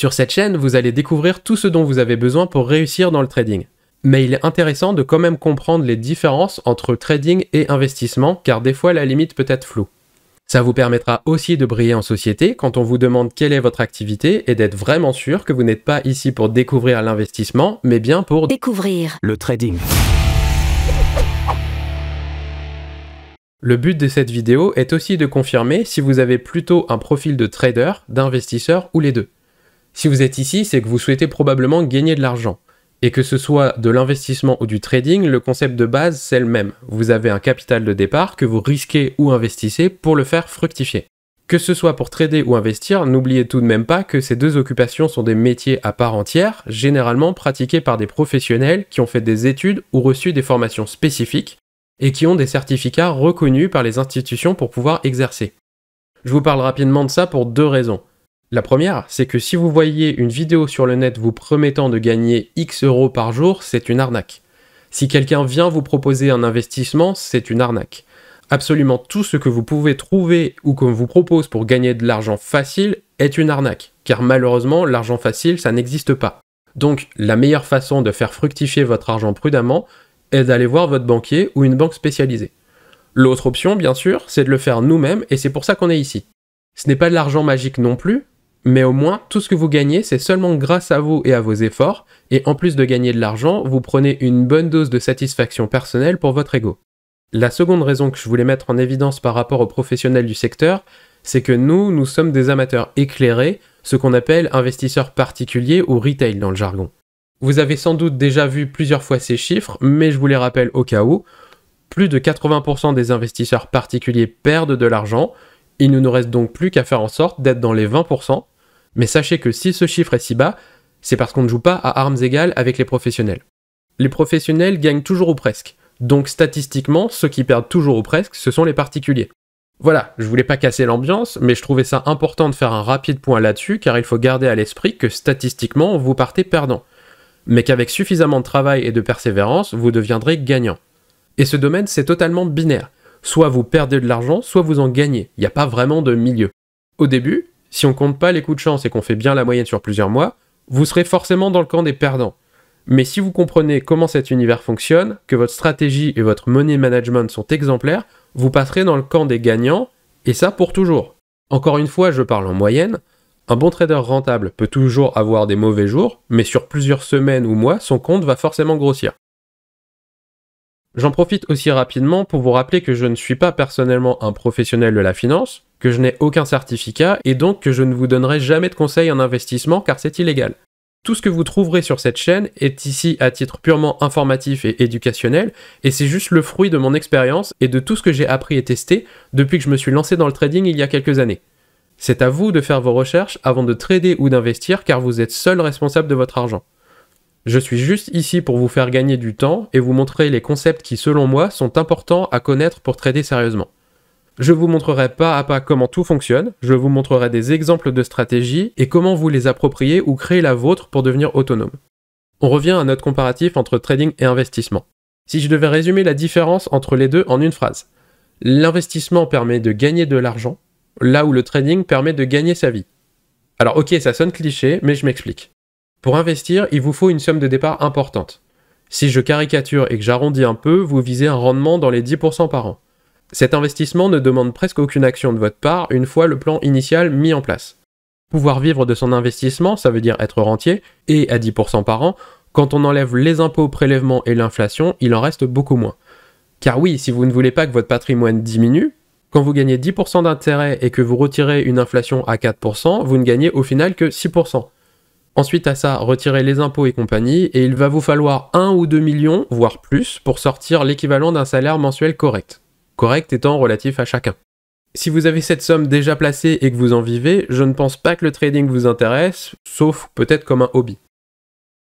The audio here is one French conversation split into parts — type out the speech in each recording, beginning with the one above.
Sur cette chaîne, vous allez découvrir tout ce dont vous avez besoin pour réussir dans le trading. Mais il est intéressant de quand même comprendre les différences entre trading et investissement, car des fois la limite peut être floue. Ça vous permettra aussi de briller en société quand on vous demande quelle est votre activité et d'être vraiment sûr que vous n'êtes pas ici pour découvrir l'investissement, mais bien pour découvrir le trading. Le but de cette vidéo est aussi de confirmer si vous avez plutôt un profil de trader, d'investisseur ou les deux. Si vous êtes ici, c'est que vous souhaitez probablement gagner de l'argent. Et que ce soit de l'investissement ou du trading, le concept de base, c'est le même. Vous avez un capital de départ que vous risquez ou investissez pour le faire fructifier. Que ce soit pour trader ou investir, n'oubliez tout de même pas que ces deux occupations sont des métiers à part entière, généralement pratiqués par des professionnels qui ont fait des études ou reçu des formations spécifiques et qui ont des certificats reconnus par les institutions pour pouvoir exercer. Je vous parle rapidement de ça pour deux raisons. La première, c'est que si vous voyez une vidéo sur le net vous promettant de gagner X euros par jour, c'est une arnaque. Si quelqu'un vient vous proposer un investissement, c'est une arnaque. Absolument tout ce que vous pouvez trouver ou qu'on vous propose pour gagner de l'argent facile est une arnaque, car malheureusement, l'argent facile, ça n'existe pas. Donc, la meilleure façon de faire fructifier votre argent prudemment est d'aller voir votre banquier ou une banque spécialisée. L'autre option, bien sûr, c'est de le faire nous-mêmes, et c'est pour ça qu'on est ici. Ce n'est pas de l'argent magique non plus, mais au moins, tout ce que vous gagnez, c'est seulement grâce à vous et à vos efforts, et en plus de gagner de l'argent, vous prenez une bonne dose de satisfaction personnelle pour votre ego. La seconde raison que je voulais mettre en évidence par rapport aux professionnels du secteur, c'est que nous sommes des amateurs éclairés, ce qu'on appelle investisseurs particuliers ou retail dans le jargon. Vous avez sans doute déjà vu plusieurs fois ces chiffres, mais je vous les rappelle au cas où. Plus de 80% des investisseurs particuliers perdent de l'argent. Il ne nous reste donc plus qu'à faire en sorte d'être dans les 20%, mais sachez que si ce chiffre est si bas, c'est parce qu'on ne joue pas à armes égales avec les professionnels. Les professionnels gagnent toujours ou presque, donc statistiquement, ceux qui perdent toujours ou presque, ce sont les particuliers. Voilà, je voulais pas casser l'ambiance, mais je trouvais ça important de faire un rapide point là-dessus, car il faut garder à l'esprit que statistiquement, vous partez perdant, mais qu'avec suffisamment de travail et de persévérance, vous deviendrez gagnant. Et ce domaine, c'est totalement binaire. Soit vous perdez de l'argent, soit vous en gagnez. Il n'y a pas vraiment de milieu. Au début, si on compte pas les coups de chance et qu'on fait bien la moyenne sur plusieurs mois, vous serez forcément dans le camp des perdants. Mais si vous comprenez comment cet univers fonctionne, que votre stratégie et votre money management sont exemplaires, vous passerez dans le camp des gagnants, et ça pour toujours. Encore une fois, je parle en moyenne. Un bon trader rentable peut toujours avoir des mauvais jours, mais sur plusieurs semaines ou mois, son compte va forcément grossir. J'en profite aussi rapidement pour vous rappeler que je ne suis pas personnellement un professionnel de la finance, que je n'ai aucun certificat et donc que je ne vous donnerai jamais de conseils en investissement car c'est illégal. Tout ce que vous trouverez sur cette chaîne est ici à titre purement informatif et éducationnel et c'est juste le fruit de mon expérience et de tout ce que j'ai appris et testé depuis que je me suis lancé dans le trading il y a quelques années. C'est à vous de faire vos recherches avant de trader ou d'investir car vous êtes seul responsable de votre argent. Je suis juste ici pour vous faire gagner du temps et vous montrer les concepts qui, selon moi, sont importants à connaître pour trader sérieusement. Je vous montrerai pas à pas comment tout fonctionne, je vous montrerai des exemples de stratégies et comment vous les approprier ou créer la vôtre pour devenir autonome. On revient à notre comparatif entre trading et investissement. Si je devais résumer la différence entre les deux en une phrase. L'investissement permet de gagner de l'argent, là où le trading permet de gagner sa vie. Alors ok, ça sonne cliché, mais je m'explique. Pour investir, il vous faut une somme de départ importante. Si je caricature et que j'arrondis un peu, vous visez un rendement dans les 10% par an. Cet investissement ne demande presque aucune action de votre part une fois le plan initial mis en place. Pouvoir vivre de son investissement, ça veut dire être rentier, et à 10% par an, quand on enlève les impôts, prélèvements et l'inflation, il en reste beaucoup moins. Car oui, si vous ne voulez pas que votre patrimoine diminue, quand vous gagnez 10% d'intérêt et que vous retirez une inflation à 4%, vous ne gagnez au final que 6%. Ensuite à ça, retirez les impôts et compagnie, et il va vous falloir 1 ou 2 millions, voire plus, pour sortir l'équivalent d'un salaire mensuel correct. Correct étant relatif à chacun. Si vous avez cette somme déjà placée et que vous en vivez, je ne pense pas que le trading vous intéresse, sauf peut-être comme un hobby.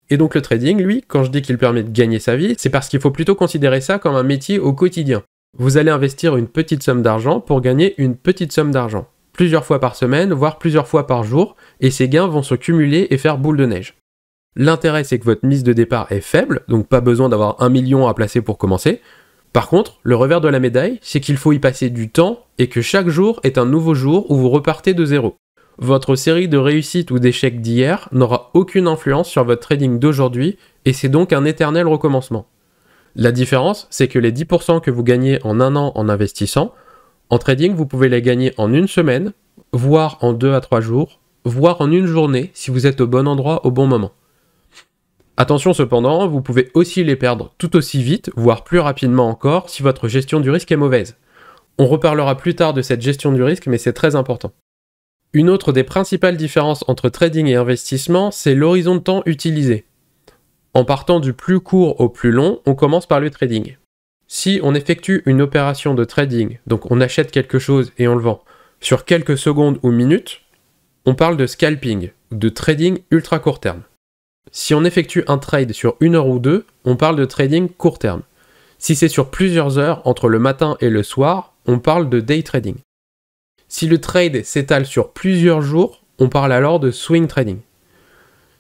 Et donc le trading, lui, quand je dis qu'il permet de gagner sa vie, c'est parce qu'il faut plutôt considérer ça comme un métier au quotidien. Vous allez investir une petite somme d'argent pour gagner une petite somme d'argent. Plusieurs fois par semaine, voire plusieurs fois par jour, et ces gains vont se cumuler et faire boule de neige. L'intérêt, c'est que votre mise de départ est faible, donc pas besoin d'avoir 1 million à placer pour commencer. Par contre, le revers de la médaille, c'est qu'il faut y passer du temps et que chaque jour est un nouveau jour où vous repartez de zéro. votre série de réussites ou d'échecs d'hier n'aura aucune influence sur votre trading d'aujourd'hui et c'est donc un éternel recommencement. La différence, c'est que les 10% que vous gagnez en un an en investissant, en trading, vous pouvez les gagner en une semaine, voire en 2 à 3 jours, voire en une journée si vous êtes au bon endroit au bon moment. Attention cependant, vous pouvez aussi les perdre tout aussi vite, voire plus rapidement encore, si votre gestion du risque est mauvaise. On reparlera plus tard de cette gestion du risque, mais c'est très important. Une autre des principales différences entre trading et investissement, c'est l'horizon de temps utilisé. En partant du plus court au plus long, on commence par le trading. Si on effectue une opération de trading, donc on achète quelque chose et on le vend, sur quelques secondes ou minutes, on parle de scalping, de trading ultra court terme. Si on effectue un trade sur 1 heure ou 2, on parle de trading court terme. Si c'est sur plusieurs heures, entre le matin et le soir, on parle de day trading. Si le trade s'étale sur plusieurs jours, on parle alors de swing trading.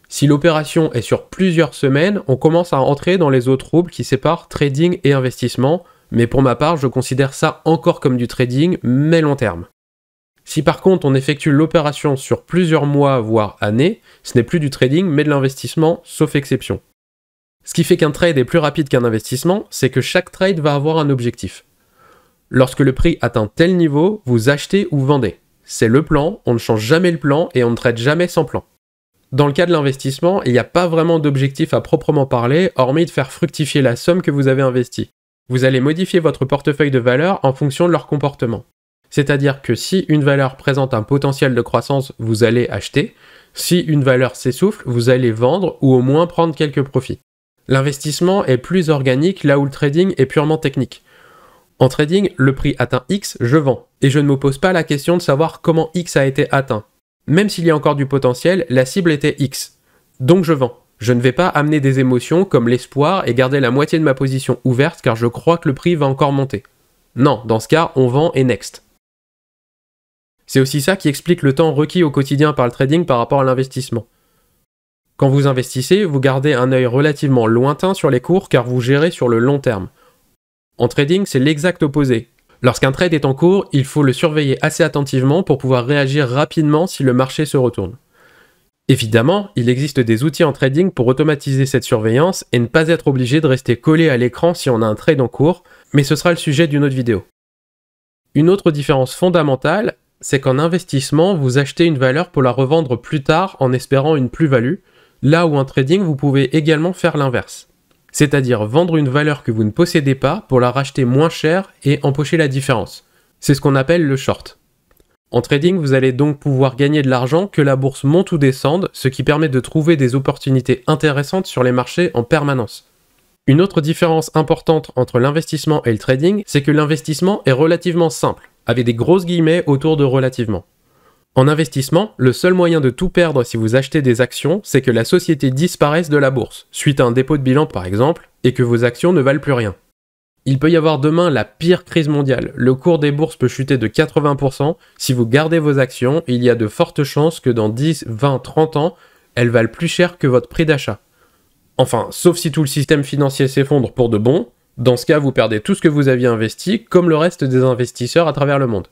Si l'opération est sur plusieurs semaines, on commence à entrer dans les eaux troubles qui séparent trading et investissement, mais pour ma part, je considère ça encore comme du trading, mais long terme. Si par contre on effectue l'opération sur plusieurs mois voire années, ce n'est plus du trading mais de l'investissement, sauf exception. Ce qui fait qu'un trade est plus rapide qu'un investissement, c'est que chaque trade va avoir un objectif. Lorsque le prix atteint tel niveau, vous achetez ou vendez. C'est le plan, on ne change jamais le plan et on ne trade jamais sans plan. Dans le cas de l'investissement, il n'y a pas vraiment d'objectif à proprement parler, hormis de faire fructifier la somme que vous avez investie. Vous allez modifier votre portefeuille de valeurs en fonction de leur comportement. C'est-à-dire que si une valeur présente un potentiel de croissance, vous allez acheter. Si une valeur s'essouffle, vous allez vendre ou au moins prendre quelques profits. L'investissement est plus organique là où le trading est purement technique. En trading, le prix atteint X, je vends. Et je ne me pose pas la question de savoir comment X a été atteint. Même s'il y a encore du potentiel, la cible était X. Donc je vends. Je ne vais pas amener des émotions comme l'espoir et garder la moitié de ma position ouverte car je crois que le prix va encore monter. Non, dans ce cas, on vend et next. C'est aussi ça qui explique le temps requis au quotidien par le trading par rapport à l'investissement. Quand vous investissez, vous gardez un œil relativement lointain sur les cours car vous gérez sur le long terme. En trading, c'est l'exact opposé. Lorsqu'un trade est en cours, il faut le surveiller assez attentivement pour pouvoir réagir rapidement si le marché se retourne. Évidemment, il existe des outils en trading pour automatiser cette surveillance et ne pas être obligé de rester collé à l'écran si on a un trade en cours, mais ce sera le sujet d'une autre vidéo. Une autre différence fondamentale, c'est qu'en investissement, vous achetez une valeur pour la revendre plus tard en espérant une plus-value, là où en trading, vous pouvez également faire l'inverse. C'est-à-dire vendre une valeur que vous ne possédez pas pour la racheter moins cher et empocher la différence. C'est ce qu'on appelle le short. En trading, vous allez donc pouvoir gagner de l'argent que la bourse monte ou descende, ce qui permet de trouver des opportunités intéressantes sur les marchés en permanence. Une autre différence importante entre l'investissement et le trading, c'est que l'investissement est relativement simple, avec des grosses guillemets autour de relativement. En investissement, le seul moyen de tout perdre si vous achetez des actions, c'est que la société disparaisse de la bourse, suite à un dépôt de bilan par exemple, et que vos actions ne valent plus rien. Il peut y avoir demain la pire crise mondiale, le cours des bourses peut chuter de 80%, si vous gardez vos actions, il y a de fortes chances que dans 10, 20, 30 ans, elles valent plus cher que votre prix d'achat. Enfin, sauf si tout le système financier s'effondre pour de bon, dans ce cas vous perdez tout ce que vous aviez investi, comme le reste des investisseurs à travers le monde.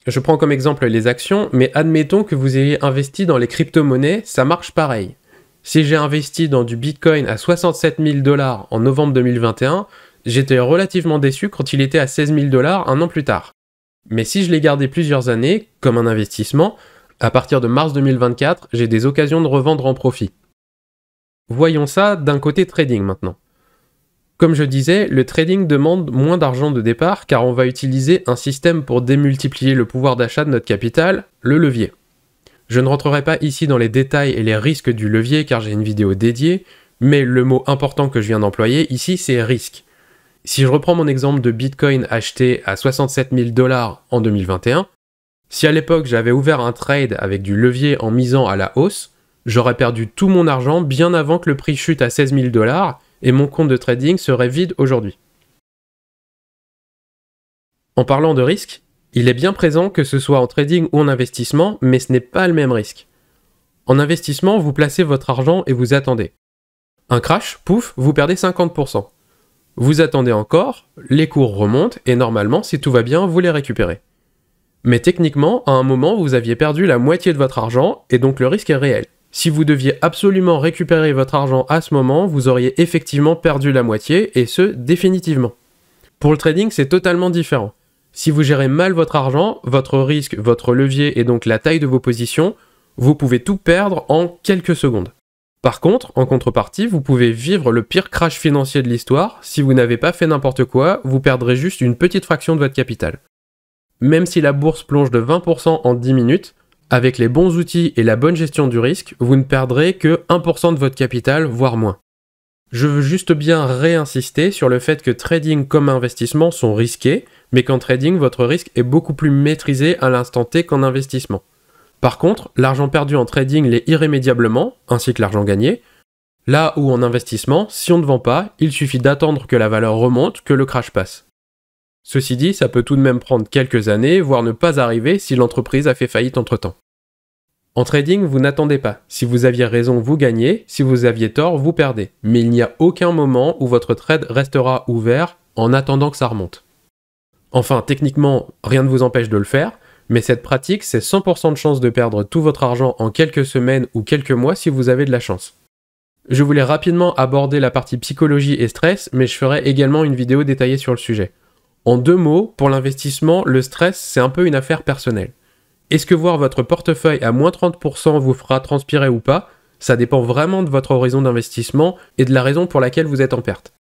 Je prends comme exemple les actions, mais admettons que vous ayez investi dans les crypto-monnaies, ça marche pareil. Si j'ai investi dans du Bitcoin à 67 000 $ en novembre 2021, j'étais relativement déçu quand il était à 16 000 $ un an plus tard. Mais si je l'ai gardé plusieurs années, comme un investissement, à partir de mars 2024, j'ai des occasions de revendre en profit. Voyons ça d'un côté trading maintenant. Comme je disais, le trading demande moins d'argent de départ car on va utiliser un système pour démultiplier le pouvoir d'achat de notre capital, le levier. Je ne rentrerai pas ici dans les détails et les risques du levier car j'ai une vidéo dédiée, mais le mot important que je viens d'employer ici c'est risque. Si je reprends mon exemple de Bitcoin acheté à 67 000 $ en 2021, si à l'époque j'avais ouvert un trade avec du levier en misant à la hausse, j'aurais perdu tout mon argent bien avant que le prix chute à 16 000 $ et mon compte de trading serait vide aujourd'hui. En parlant de risque, il est bien présent que ce soit en trading ou en investissement, mais ce n'est pas le même risque. En investissement, vous placez votre argent et vous attendez. Un crash, pouf, vous perdez 50%. Vous attendez encore, les cours remontent et normalement, si tout va bien, vous les récupérez. Mais techniquement, à un moment, vous aviez perdu la moitié de votre argent, et donc le risque est réel. Si vous deviez absolument récupérer votre argent à ce moment, vous auriez effectivement perdu la moitié, et ce, définitivement. Pour le trading, c'est totalement différent. Si vous gérez mal votre argent, votre risque, votre levier et donc la taille de vos positions, vous pouvez tout perdre en quelques secondes. Par contre, en contrepartie, vous pouvez vivre le pire crash financier de l'histoire. Si vous n'avez pas fait n'importe quoi, vous perdrez juste une petite fraction de votre capital. Même si la bourse plonge de 20% en 10 minutes, avec les bons outils et la bonne gestion du risque, vous ne perdrez que 1% de votre capital, voire moins. Je veux juste bien réinsister sur le fait que trading comme investissement sont risqués, mais qu'en trading, votre risque est beaucoup plus maîtrisé à l'instant T qu'en investissement. Par contre, l'argent perdu en trading l'est irrémédiablement, ainsi que l'argent gagné. Là où en investissement, si on ne vend pas, il suffit d'attendre que la valeur remonte, que le crash passe. Ceci dit, ça peut tout de même prendre quelques années, voire ne pas arriver si l'entreprise a fait faillite entre-temps. En trading, vous n'attendez pas. Si vous aviez raison, vous gagnez. Si vous aviez tort, vous perdez. Mais il n'y a aucun moment où votre trade restera ouvert en attendant que ça remonte. Enfin, techniquement, rien ne vous empêche de le faire, mais cette pratique, c'est 100% de chance de perdre tout votre argent en quelques semaines ou quelques mois si vous avez de la chance. Je voulais rapidement aborder la partie psychologie et stress, mais je ferai également une vidéo détaillée sur le sujet. En 2 mots, pour l'investissement, le stress, c'est un peu une affaire personnelle. Est-ce que voir votre portefeuille à moins 30% vous fera transpirer ou pas? Ça dépend vraiment de votre horizon d'investissement et de la raison pour laquelle vous êtes en perte.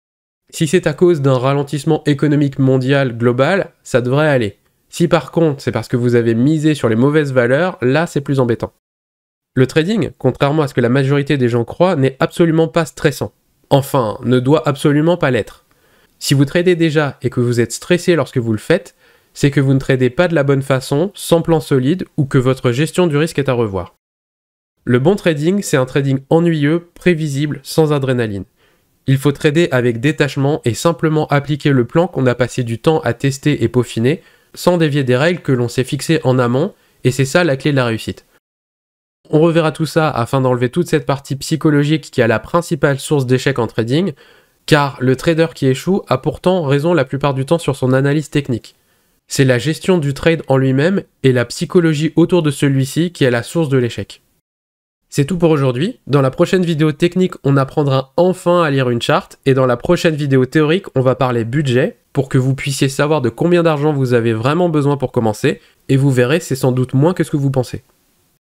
Si c'est à cause d'un ralentissement économique mondial global, ça devrait aller. Si par contre c'est parce que vous avez misé sur les mauvaises valeurs, là c'est plus embêtant. Le trading, contrairement à ce que la majorité des gens croient, n'est absolument pas stressant. Enfin, ne doit absolument pas l'être. Si vous tradez déjà et que vous êtes stressé lorsque vous le faites, c'est que vous ne tradez pas de la bonne façon, sans plan solide, ou que votre gestion du risque est à revoir. Le bon trading, c'est un trading ennuyeux, prévisible, sans adrénaline. Il faut trader avec détachement et simplement appliquer le plan qu'on a passé du temps à tester et peaufiner, sans dévier des règles que l'on s'est fixées en amont, et c'est ça la clé de la réussite. On reverra tout ça afin d'enlever toute cette partie psychologique qui est la principale source d'échec en trading, car le trader qui échoue a pourtant raison la plupart du temps sur son analyse technique. C'est la gestion du trade en lui-même et la psychologie autour de celui-ci qui est la source de l'échec. C'est tout pour aujourd'hui. Dans la prochaine vidéo technique, on apprendra enfin à lire une charte, et dans la prochaine vidéo théorique, on va parler budget pour que vous puissiez savoir de combien d'argent vous avez vraiment besoin pour commencer, et vous verrez, c'est sans doute moins que ce que vous pensez.